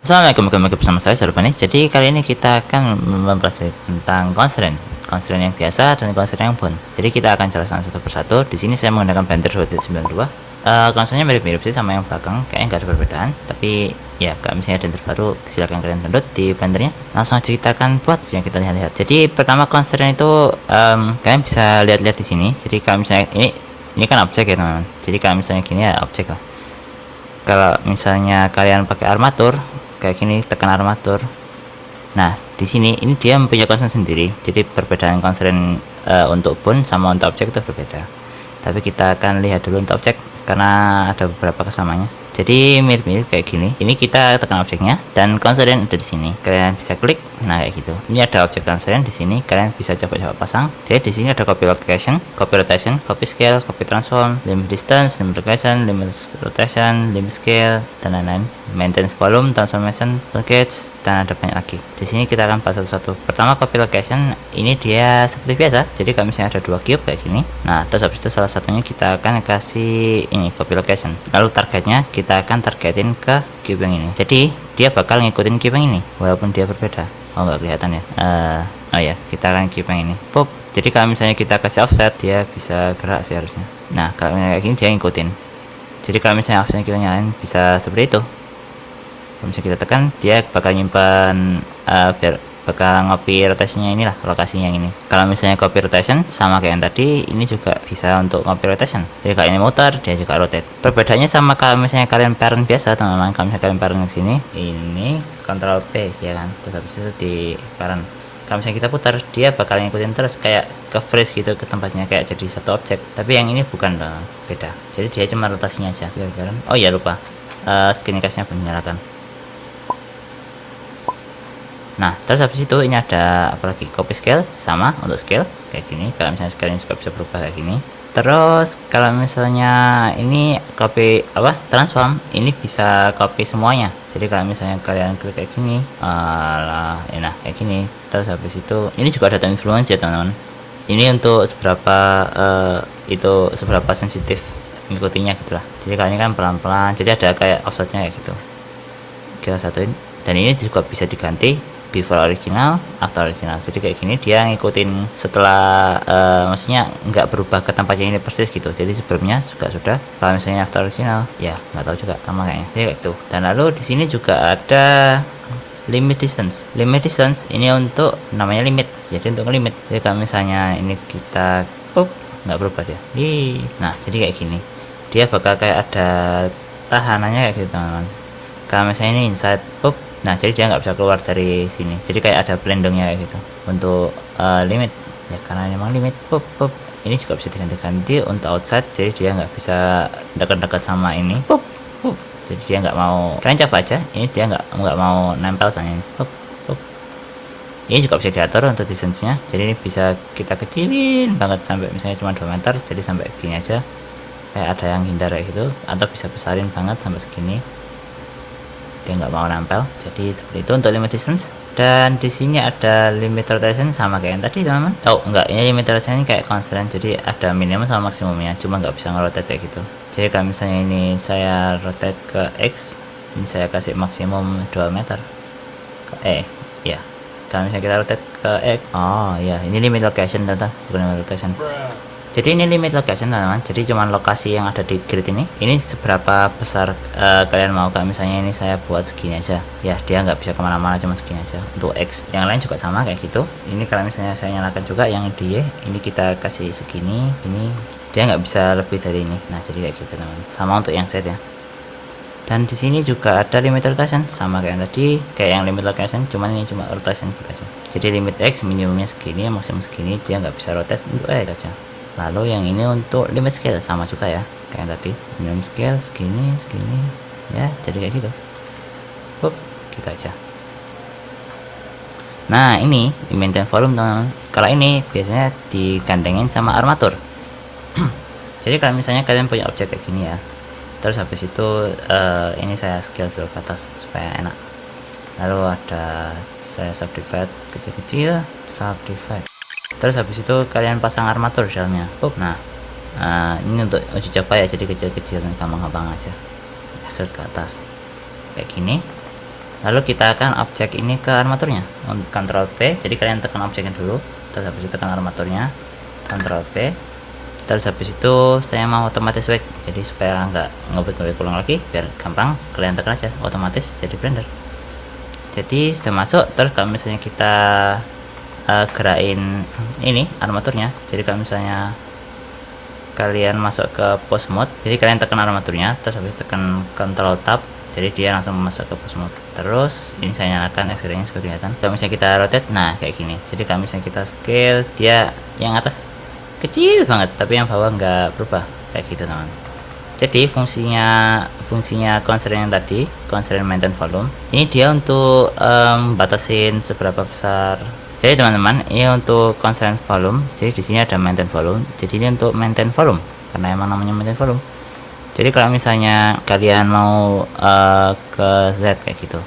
Assalamualaikum warahmatullahi wabarakatuh, bersama saya Sarubani. Jadi kali ini kita akan mempelajari tentang constraint yang biasa dan constraint yang bond. Jadi kita akan jelaskan satu persatu. Di sini saya menggunakan Blender 2.92. Constraintnya mirip-mirip sih sama yang belakang, kayaknya nggak ada perbedaan. Tapi ya kalau misalnya ada yang terbaru, silakan kalian download di Blendernya. Langsung aja kita akan buat yang kita lihat-lihat. Jadi pertama constraint itu kalian bisa lihat-lihat di sini. Jadi kalau misalnya ini kan objek ya teman-teman. Jadi kalau misalnya gini ya objek lah. Kalau misalnya kalian pakai armatur kayak gini, tekan armatur. Nah, di sini ini dia mempunyai constraint sendiri. Jadi perbedaan constraint untuk bond sama untuk objek itu berbeda. Tapi kita akan lihat dulu untuk objek karena ada beberapa kesamaannya. Jadi mirip-mirip kayak gini. Ini kita tekan objeknya dan constraint ada di sini. Kalian bisa klik. Nah, kayak gitu. Ini ada objek constraint di sini. Kalian bisa coba-coba pasang. Jadi di sini ada copy location, copy scale, copy transform, limit distance, limit location, limit rotation, limit scale, dan lain-lain. Maintenance volume, transformation, package, dan ada banyak lagi. Di sini kita akan bahas satu-satu. Pertama copy location, ini dia seperti biasa. Jadi kalau misalnya ada dua cube kayak gini. Nah, terus habis itu salah satunya kita akan kasih ini copy location. Lalu targetnya kita akan targetin ke cube yang ini. Jadi dia bakal ngikutin cube yang ini walaupun dia berbeda. Oh, nggak kelihatan ya. Oh ya, kita akan cube yang ini. Pop. Jadi kalau misalnya kita kasih offset, dia bisa gerak sih harusnya. Nah, kalau kayak gini dia ngikutin. Jadi kalau misalnya offsetnya kita nyalain, bisa seperti itu. Kalau misalnya kita tekan, dia bakal nyimpan biar bakal ngopi rotationnya inilah, lokasinya yang ini. Kalau misalnya copy rotation sama kayak yang tadi, ini juga bisa untuk copy rotation. Jadi kalau ini muter, dia juga rotate. Perbedaannya sama kalau misalnya kalian parent biasa teman-teman. Kalau misalnya kalian parent ke sini, ini Ctrl P ya kan, terus habis itu di parent. Kalau misalnya kita putar, dia bakal ngikutin terus kayak ke freeze gitu ke tempatnya, kayak jadi satu objek. Tapi yang ini bukan dong, beda. Jadi dia cuma rotasinya aja. Oh ya lupa, screen castnya belum nyalakan. Nah, terus habis itu ini ada apalagi copy scale sama untuk scale kayak gini. Kalau misalnya scale ini juga bisa berubah kayak gini. Terus kalau misalnya ini copy transform, ini bisa copy semuanya. Jadi kalau misalnya kalian klik kayak gini, nah kayak gini. Terus habis itu ini juga ada time influence ya teman-teman. Ini untuk seberapa sensitif ngikutinya gitulah. Jadi kalau ini kan pelan-pelan. Jadi ada kayak offsetnya kayak gitu. Kita satuin. Dan ini juga bisa diganti before original, after original. Jadi kayak gini dia ngikutin setelah maksudnya nggak berubah ke tempatnya ini persis gitu. Jadi sebelumnya juga sudah. Kalau misalnya after original, ya nggak tahu juga sama kayaknya. Jadi kayak gitu. Dan lalu di sini juga ada limit distance. Limit distance ini untuk namanya limit. Jadi untuk limit. Jadi kalau misalnya ini kita nggak berubah dia. Nah jadi kayak gini. Dia bakal kayak ada tahanannya kayak gitu teman-teman. Kalau misalnya ini inside nah jadi dia nggak bisa keluar dari sini. Jadi kayak ada pelindungnya kayak gitu untuk limit ya, karena memang limit ini juga bisa diganti-ganti untuk outside. Jadi dia nggak bisa dekat-dekat sama ini jadi dia nggak mau. Kalian coba aja, ini dia nggak mau nempel sama ini. Ini juga bisa diatur untuk distance-nya. Jadi ini bisa kita kecilin banget sampai misalnya cuma 2 meter. Jadi sampai gini aja, kayak ada yang hindar kayak gitu, atau bisa besarin banget sampai segini, dia nggak mau nempel. Jadi seperti itu untuk limit distance. Dan di sini ada limit rotation sama kayak yang tadi teman-teman. Oh enggak, ini limit rotation ini kayak constant. Jadi ada minimum sama maksimumnya, cuma nggak bisa ngerotate kayak gitu. Jadi kalau misalnya ini saya rotate ke X, ini saya kasih maksimum 2 meter ya. Kalau misalnya kita rotate ke X, oh ya ini limit location bukan limit rotation. Jadi ini limit location teman-teman. Jadi cuman lokasi yang ada di grid ini seberapa besar kalian mau. Kalau misalnya ini saya buat segini aja ya, dia nggak bisa kemana-mana, cuma segini aja. Untuk X yang lain juga sama kayak gitu. Ini kalau misalnya saya nyalakan juga yang di Y, ini kita kasih segini, ini dia nggak bisa lebih dari ini. Nah jadi kayak gitu teman-teman. Sama untuk yang Z ya. Dan di sini juga ada limit rotation sama kayak yang tadi, kayak yang limit location, cuman ini cuma rotation aja. Jadi limit X minimumnya segini, maksimum segini, dia nggak bisa rotate untuk aja. Lalu yang ini untuk limit scale sama juga ya kayak yang tadi, minimum scale segini ya. Jadi kayak gitu gitu aja. Nah ini di maintain volume teman-teman. Kalau ini biasanya digandengin sama armatur. Jadi kalau misalnya kalian punya objek kayak gini ya, terus habis itu ini saya scale dulu ke atas supaya enak. Lalu ada saya subdivide kecil-kecil, subdivide. Terus habis itu kalian pasang armatur shellnya. Nah ini untuk uji coba ya, jadi kecil-kecil dan gampang-gampang aja. Insert ke atas kayak gini. lalu kita akan objek ini ke armaturnya. Ctrl P, jadi kalian tekan objeknya dulu, terus habis itu tekan armaturnya, Ctrl P, terus habis itu saya mau otomatis wake, jadi supaya nggak ngebut ulang lagi, biar gampang kalian tekan aja otomatis jadi blender. Jadi sudah masuk. Terus kalau misalnya kita gerakin ini armaturnya, jadi kalau misalnya kalian masuk ke pose mode, jadi kalian tekan armaturnya, terus habis tekan Ctrl Tab, jadi dia langsung masuk ke pose mode. Terus ini saya nyalakan X-ray nya seperti kelihatan. Kalau misalnya kita rotate, nah kayak gini. Jadi kalau misalnya kita scale, dia yang atas kecil banget, tapi yang bawah nggak berubah, kayak gitu teman. Jadi fungsinya constraint yang tadi, constraint maintain volume, ini dia untuk batasin seberapa besar. Jadi teman-teman, ini untuk constraint volume. Jadi di sini ada maintain volume. Jadi ini untuk maintain volume, karena emang namanya maintain volume. Jadi kalau misalnya kalian mau ke Z kayak gitu,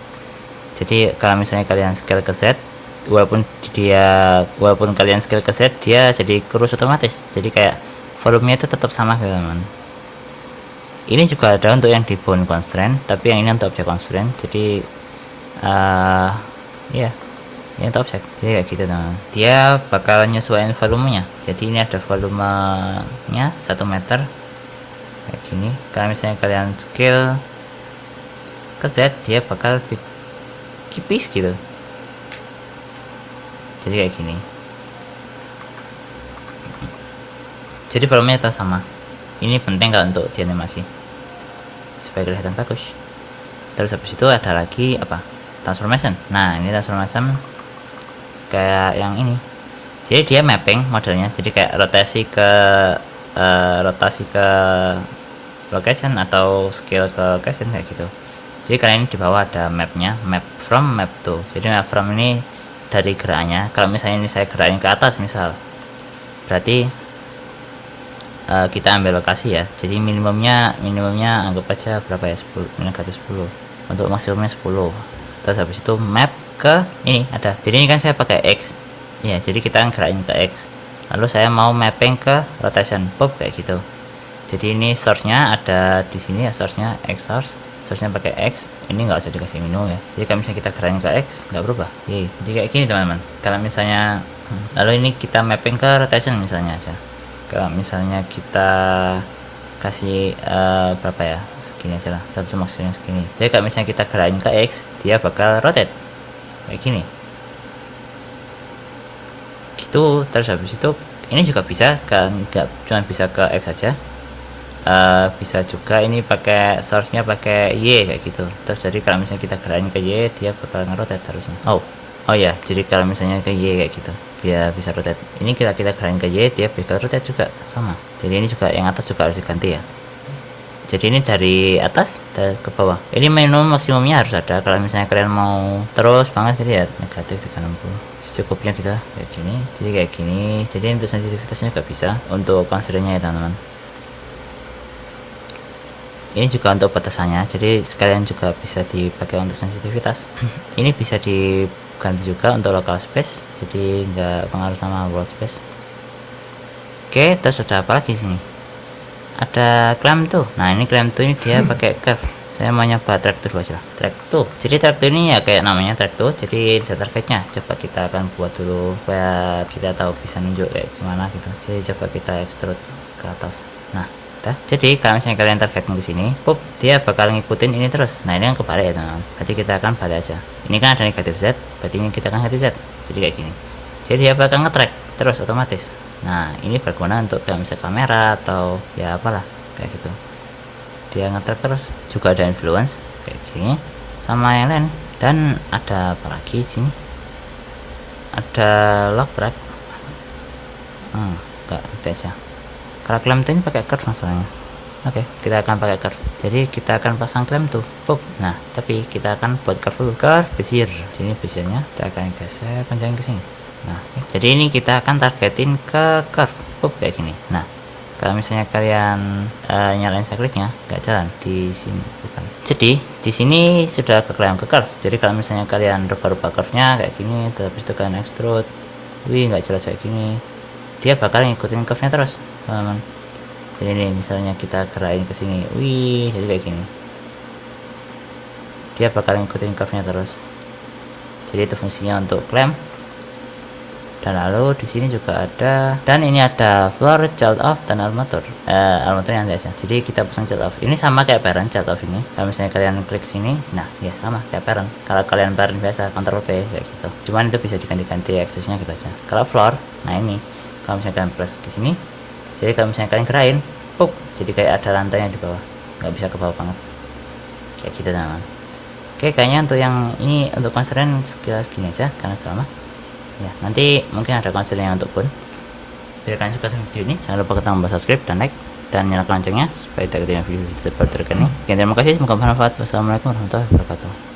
jadi kalau misalnya kalian scale ke Z, walaupun kalian scale ke Z, dia jadi kurus otomatis. Jadi kayak volumenya itu tetap sama teman-teman. Ini juga ada untuk yang di bound constraint, tapi yang ini untuk object constraint. Jadi ya ini untuk objek, jadi kayak gitu teman. Dia bakal nyesuaiin volumenya. Jadi ini ada volumenya 1 meter kayak gini. Kalau misalnya kalian scale ke Z, dia bakal tipis gitu, jadi kayak gini. Jadi volumenya tetap sama. Ini penting kalau untuk di animasi supaya kelihatan bagus. Terus habis itu ada lagi apa, transformation. Nah ini transformation kayak yang ini, jadi dia mapping modelnya, jadi kayak rotasi ke location atau scale ke location kayak gitu. Jadi kalian di bawah ada mapnya, map from, map to. Jadi map from ini dari gerakannya. Kalau misalnya ini saya gerakin ke atas misal, berarti kita ambil lokasi ya. Jadi minimumnya anggap aja berapa ya, 10 negatif 10, untuk maksimumnya 10. Terus habis itu map ke ini ada. Jadi ini kan saya pakai X ya, jadi kita gerakin ke X, lalu saya mau mapping ke rotation pop kayak gitu. Jadi ini source-nya ada di sini ya, source-nya X source-nya pakai X. Ini nggak usah dikasih minimum ya. Jadi kalau misalnya kita gerakin ke X nggak berubah. Jadi kayak gini teman-teman. Kalau misalnya lalu ini kita mapping ke rotation misalnya aja. Kalau misalnya kita kasih berapa ya, segini aja lah, tentu maksudnya segini. Jadi kalau misalnya kita gerakin ke X, dia bakal rotate kayak gini gitu. Terus habis itu ini juga bisa kan, nggak cuma bisa ke X saja, bisa juga ini pakai source-nya pakai Y kayak gitu. Terus jadi kalau misalnya kita gerakin ke Y, dia bakal ngerotate terusnya. Oh ya, jadi kalau misalnya ke Y kayak gitu, dia bisa rotate. Ini kita gerakin ke Y, dia bakal rotate juga sama. Jadi ini juga yang atas juga harus diganti ya. Jadi ini dari atas ke bawah. Ini minimum maksimumnya harus ada. Kalau misalnya kalian mau terus banget gitu ya, negatif 360. Cukupnya kita kayak gini. Jadi kayak gini. Jadi untuk sensitivitasnya juga bisa. Untuk constraint-nya ya teman-teman. Ini juga untuk batasannya. Jadi sekalian juga bisa dipakai untuk sensitivitas. Ini bisa diganti juga untuk local space, jadi nggak pengaruh sama world space. Oke, terus ada apa lagi sini? Ada clamp tuh. Nah ini clamp tuh ini dia pakai curve. Saya mau nyoba track tool aja. Track tool. Jadi track tool ini ya kayak namanya track tool. Jadi ada targetnya. Coba kita akan buat dulu supaya kita tahu bisa nunjuk kayak gimana gitu. Jadi coba kita extrude ke atas. Nah. Jadi kalau misalnya kalian targetin ke sini, dia bakal ngikutin ini terus. Nah ini kan kebalik ya teman-teman. Berarti kita akan balik aja. Ini kan ada negatif Z, berarti ini kita akan ganti Z. Jadi kayak gini. Jadi dia bakal nge-track terus otomatis. Nah ini berguna untuk kayak misalnya kamera atau ya apalah kayak gitu. Dia nge-track terus. Juga ada influence kayak gini sama yang lain. Dan ada apa lagi sini? Ada log track. Enggak, itu aja. Kalau clamp ini pakai curve masalahnya. Oke, kita akan pakai curve. Jadi kita akan pasang clamp tuh. Nah, tapi kita akan buat curve dulu. Curve bezier. Sini beziernya kita akan geser panjangin ke sini. Nah, jadi ini kita akan targetin ke curve. Kayak gini. Nah, kalau misalnya kalian nyalain cyclicnya nggak jalan di sini, bukan. Jadi di sini sudah ke curve. Jadi kalau misalnya kalian rubah-rubah curve-nya kayak gini, terus itu kalian extrude, nggak jelas kayak gini, dia bakal ngikutin curve-nya terus. Teman-teman, jadi ini misalnya kita gerakin ke sini, jadi kayak gini. dia bakal ngikutin curve nya terus. Jadi itu fungsinya untuk clamp. Dan lalu di sini juga ada, dan ini ada floor, child off, dan armatur. Armaturnya nanti aja. Jadi kita pasang child off. Ini sama kayak parent child off ini. Kalau misalnya kalian klik sini, nah ya sama kayak parent. Kalau kalian parent biasa Ctrl P kayak gitu. Cuman itu bisa diganti-ganti aksesnya gitu aja. Kalau floor, nah ini kalau misalnya kalian press di sini, jadi kalau misalnya kalian gerain, puk, jadi kayak ada lantainya di bawah. Nggak bisa ke bawah banget. Kayak gitu teman-teman. Oke, kayaknya untuk yang ini untuk constraint sekitar gini aja karena selama ya nanti mungkin ada konselnya untuk pun. Bila kalian suka video ini, jangan lupa tekan tombol subscribe dan like dan nyalakan loncengnya supaya tidak ketinggalan video terbaru terkini. Terima kasih, semoga bermanfaat. Wassalamualaikum warahmatullahi wabarakatuh.